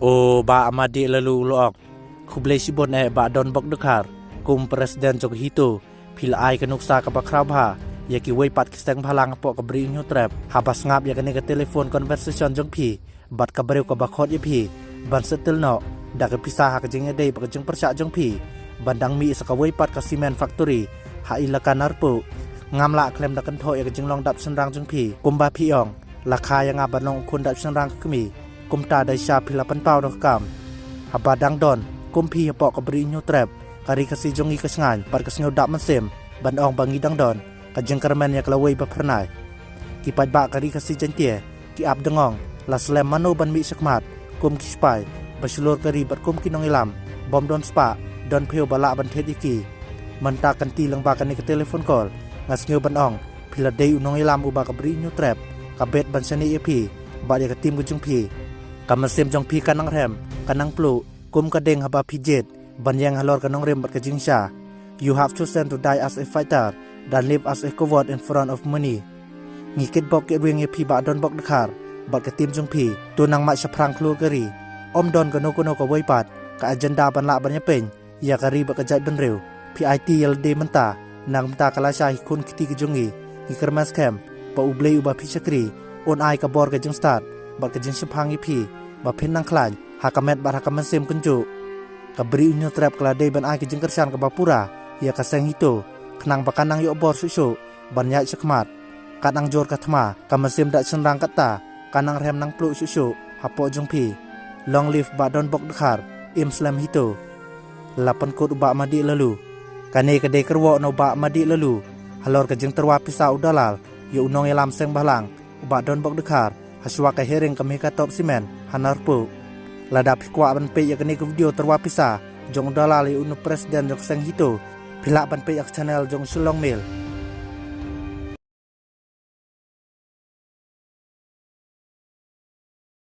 O ba amadi lalu look kublai sibon ba don bok dekar kum presiden jog hito pila ai kanuksa ka bakrabha ya ki wei pat kisteng phalang po ka bri nyu trap habas ngap ya kane ka telefon conversation jong phi bat ka breu ka bakhot ya phi ban setel no da ka pisah ka jing dei pa jing persa jong phi bandang mi sa ka wei pat ka cement factory ha ilakan arpu ngam la klem da kan tho ya ka jing long dap senrang jong phi kum ba phi ongราคายังอาบันลงคนดับช่างรังก็มีกุมตาได้ชาพิลาปันเป้าดอกกามฮับบาดังดอนกุมพีปอกกับบริญญแตรบการิคสีจงอีกสงานปัดกษเงาดับมันเสมบันอองบางีดังดอนกัจังกระแมนยากละเวยบัพรนายกิปัดบะการิคสีจันเตียกิอับดังองลาสเลมมาโนบันมิสักมาดกุมกิสไปบัชโลร์การิบัดกุมกินองอิลามบอมดอนสปาดอนเพลบาละบันเทดิกีมันตากันตีลังบากันในกเทเลฟอนคอลงัสเงาบันอองพิลาเดย์อุนองอิลามอุบากับบริญญแตรบกับเบ็ดบัญชนีเอพีบาดยากทีมกุจงพีกับมันเซมจงพีกันนังแรมกันนังปลูกุมกระเด้งฮับบาพีเจ็ดบัญญังฮัลลอร์กันน้องเรมบัดกระจิงชา You have chosen to die as a fighter than live as a coward in front of money งี้คิดบอกเกี่ยวกับเอพีบาดอนบอกดคาร์บัดกระทีมจงพีตัวนางมาชพรังคลูกรีอมดอนกันโนกันโนกับไวปัดกับอเจนดาบันละบัญญัเป็นอยากรีบัดกระจายบันเร็วพีไอทีเอลเดมันตานางมันตากลาชาฮิคุณคิติกจงงี้งี้กระมัสแคมปะอุเบลอุบาพิชกรีโอนไอกับบอร์กจิงสตาร์บัดกจิงชิมพังอีพีบัดเพ่นนังคลายหากเม็ดบัดหากมันเซมกุนจุกับบริอุญญแตรบกลาเดบันไอกจิงกระชันกับบาปูระยากระเซงฮิโตขนังบักันนังยอบอร์สุโชบัญญัติชกมาดการนังโจรกัตมากับมันเซมดัชนรังกัตตาการนังแรมนังปลุสุโชฮับปอจงพีลองลิฟบัดดอนบกดคาร์อิมสลามฮิโตลาปันโคดอุบะมาดีละลูการเนกเดกระวอนอุบะมาดีละลูฮัลโหลกจิงตรวาพิสาอุดาลาลอยู่นองเอลามเซงบาลังอุบะดอนบกดคาร์ฮัชวากะเฮเรงกับเมกาตอบซิเมนฮันนาร์ปูระดับพิกวาบันเปยกันในวิดีโอตรวาพิสาจงอุดาลาลอุนุpresidenจงเซงฮิโตพิลาบันเปยอักชาแนลจงสุลองเมล